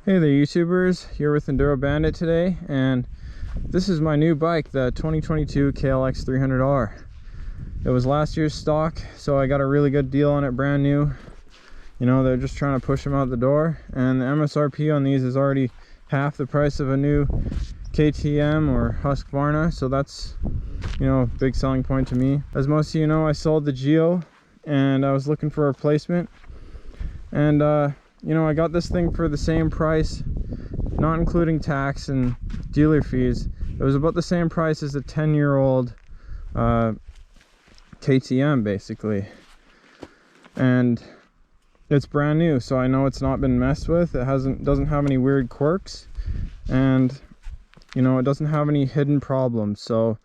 Hey there YouTubers, here with Enduro Bandit today, and this is my new bike, the 2022 KLX300R. It was last year's stock, so I got a really good deal on it, brand new. You know, they're just trying to push them out the door, and the MSRP on these is already half the price of a new KTM or Husqvarna, so that's, you know, a big selling point to me. As most of you know, I sold the Geo and I was looking for a replacement, and you know, I got this thing for the same price, not including tax and dealer fees. It was about the same price as a 10-year-old KTM basically, and it's brand new, so I know it's not been messed with. It doesn't have any weird quirks, and you know, it doesn't have any hidden problems. So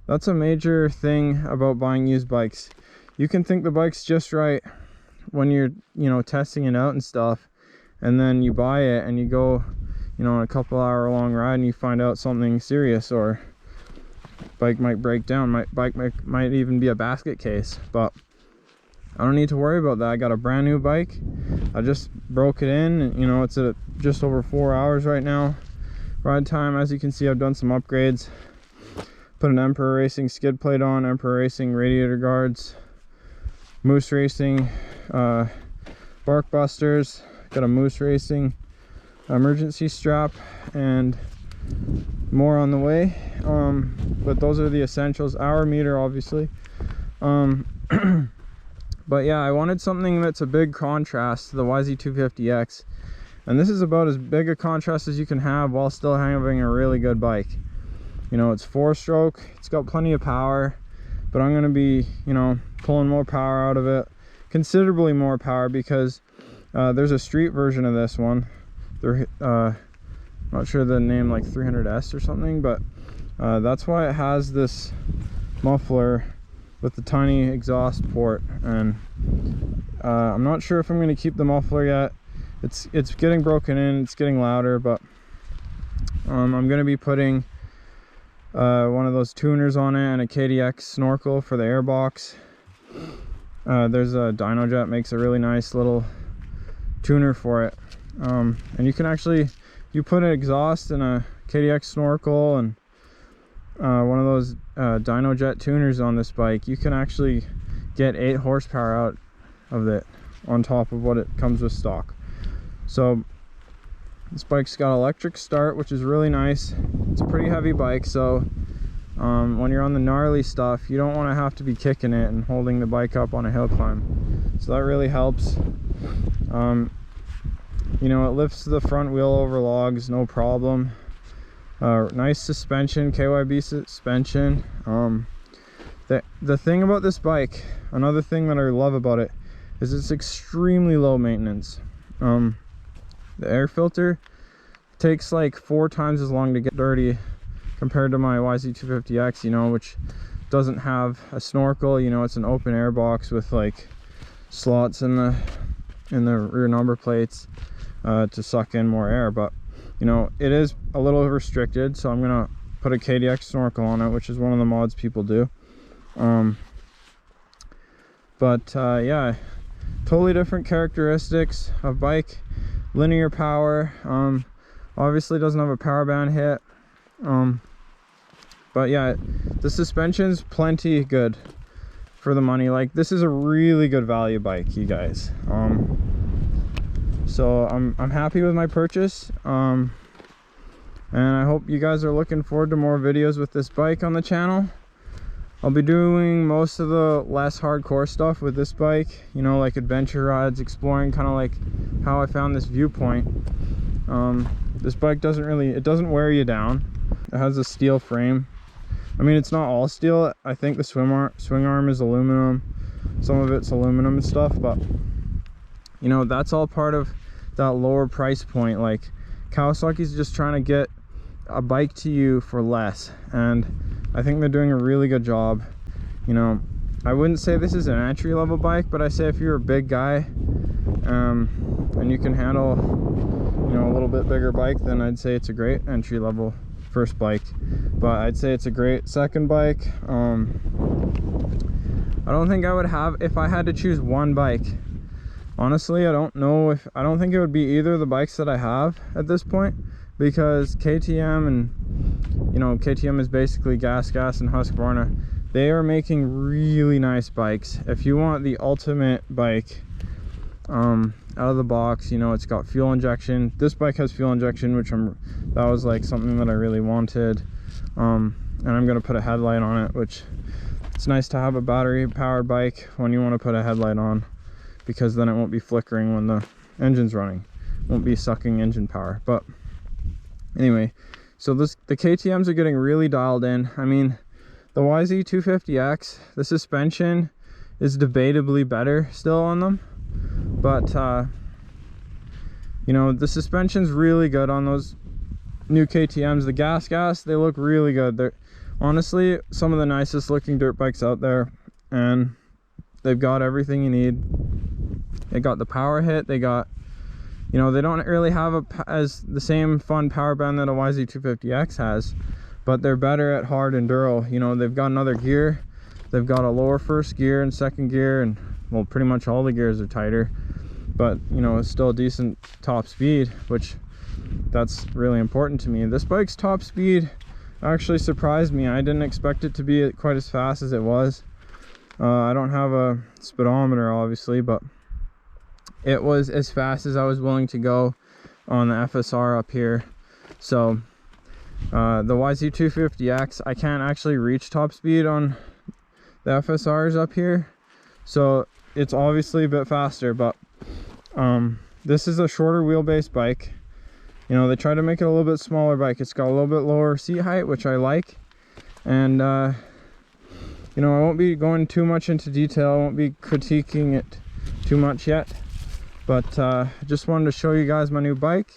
that's a major thing about buying used bikes. You can think the bike's just right when you're, you know, testing it out and stuff, and then you buy it and you go, you know, on a couple hour long ride and you find out something serious, or bike might break down, might even be a basket case. But I don't need to worry about that. I got a brand new bike. I just broke it in, and you know, it's at just over 4 hours right now ride time. As you can see, I've done some upgrades, put an Emperor Racing skid plate on, Emperor Racing radiator guards, Moose Racing bark busters, got a Moose Racing emergency strap, and more on the way. But those are the essentials. Hour meter obviously. But yeah, I wanted something that's a big contrast to the YZ250X, and this is about as big a contrast as you can have while still having a really good bike. You know, it's 4-stroke, it's got plenty of power, but I'm going to be, you know, pulling more power out of it, considerably more power, because there's a street version of this one. They're not sure the name, like 300S or something, but that's why it has this muffler with the tiny exhaust port. And I'm not sure if I'm going to keep the muffler yet. It's getting broken in, it's getting louder, but I'm going to be putting one of those tuners on it and a KDX snorkel for the airbox. There's a DynoJet makes a really nice little tuner for it, and you can actually, you put an exhaust and a KDX snorkel and one of those DynoJet tuners on this bike, you can actually get 8 horsepower out of it on top of what it comes with stock. So this bike's got electric start, which is really nice. It's a pretty heavy bike, so when you're on the gnarly stuff, you don't want to have to be kicking it and holding the bike up on a hill climb, so that really helps. You know, it lifts the front wheel over logs, no problem. Nice suspension, KYB suspension. The thing about this bike, another thing that I love about it, is it's extremely low maintenance. The air filter takes like 4 times as long to get dirty compared to my YZ250X, you know, which doesn't have a snorkel. You know, it's an open air box with like slots in the rear number plates to suck in more air. But you know, it is a little restricted, so I'm gonna put a KDX snorkel on it, which is one of the mods people do. Yeah, totally different characteristics of bike. Linear power, obviously doesn't have a power band hit, but yeah, the suspension's plenty good for the money. Like, this is a really good value bike, you guys. So I'm happy with my purchase, and I hope you guys are looking forward to more videos with this bike on the channel. I'll be doing most of the less hardcore stuff with this bike, you know, like adventure rides, exploring, kind of like how I found this viewpoint. This bike doesn't wear you down. It has a steel frame. I mean, it's not all steel. I think the swing arm is aluminum, some of it's aluminum and stuff, but you know, that's all part of that lower price point. Like, Kawasaki's just trying to get a bike to you for less, and I think they're doing a really good job. You know, I wouldn't say this is an entry-level bike, but I say if you're a big guy and you can handle, you know, a little bit bigger bike, then I'd say it's a great entry-level first bike. But I'd say it's a great second bike. I don't think I would have, if I had to choose one bike honestly, I don't think it would be either of the bikes that I have at this point, because KTM, and you know, KTM is basically Gas and Husqvarna. They are making really nice bikes. If you want the ultimate bike out of the box, you know, it's got fuel injection. This bike has fuel injection, which that was like something that I really wanted. And I'm gonna put a headlight on it, which it's nice to have a battery powered bike when you want to put a headlight on, because then it won't be flickering when the engine's running, it won't be sucking engine power. But anyway, so the KTMs are getting really dialed in. I mean, the YZ250X, the suspension is debatably better still on them, but you know, the suspension's really good on those new KTMs. The gas, they look really good. They're honestly some of the nicest looking dirt bikes out there, and they've got everything you need. They got the power hit, they got, you know, they don't really have the same fun power band that a YZ250X has, but they're better at hard enduro. You know, they've got another gear, they've got a lower first gear and second gear, and well, pretty much all the gears are tighter, but you know, it's still a decent top speed, which that's really important to me. This bike's top speed actually surprised me. I didn't expect it to be quite as fast as it was. I don't have a speedometer obviously, but it was as fast as I was willing to go on the FSR up here. So the YZ250X, I can't actually reach top speed on the FSRs up here, so it's obviously a bit faster. But this is a shorter wheelbase bike. You know, they try to make it a little bit smaller bike. It's got a little bit lower seat height, which I like. And you know, I won't be going too much into detail, I won't be critiquing it too much yet, but just wanted to show you guys my new bike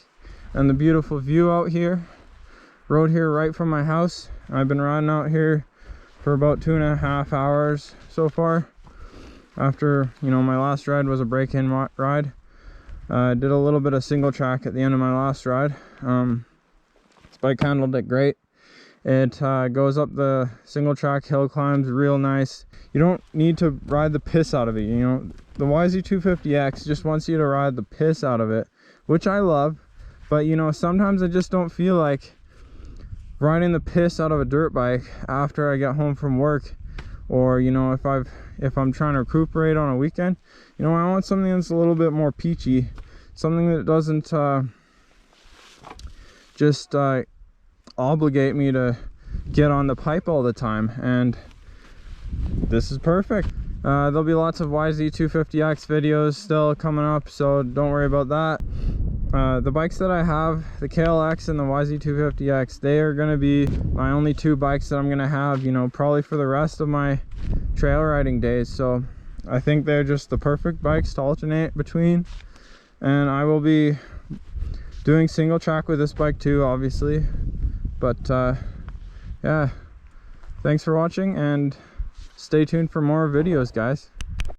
and the beautiful view out here. Rode here right from my house. I've been riding out here for about 2.5 hours so far. After, you know, my last ride was a break-in ride. I did a little bit of single track at the end of my last ride. This bike handled it great. It goes up the single track hill climbs real nice. You don't need to ride the piss out of it. You know, the YZ250X just wants you to ride the piss out of it, which I love. But you know, sometimes I just don't feel like riding the piss out of a dirt bike after I get home from work, or you know, if I'm trying to recuperate on a weekend. You know, I want something that's a little bit more peachy, something that doesn't just obligate me to get on the pipe all the time, and this is perfect. There'll be lots of YZ250X videos still coming up, so don't worry about that. The bikes that I have, the KLX and the YZ250X, they are going to be my only two bikes that I'm going to have, you know, probably for the rest of my trail riding days. So I think they're just the perfect bikes to alternate between, and I will be doing single track with this bike too, obviously. But yeah, thanks for watching, and stay tuned for more videos, guys.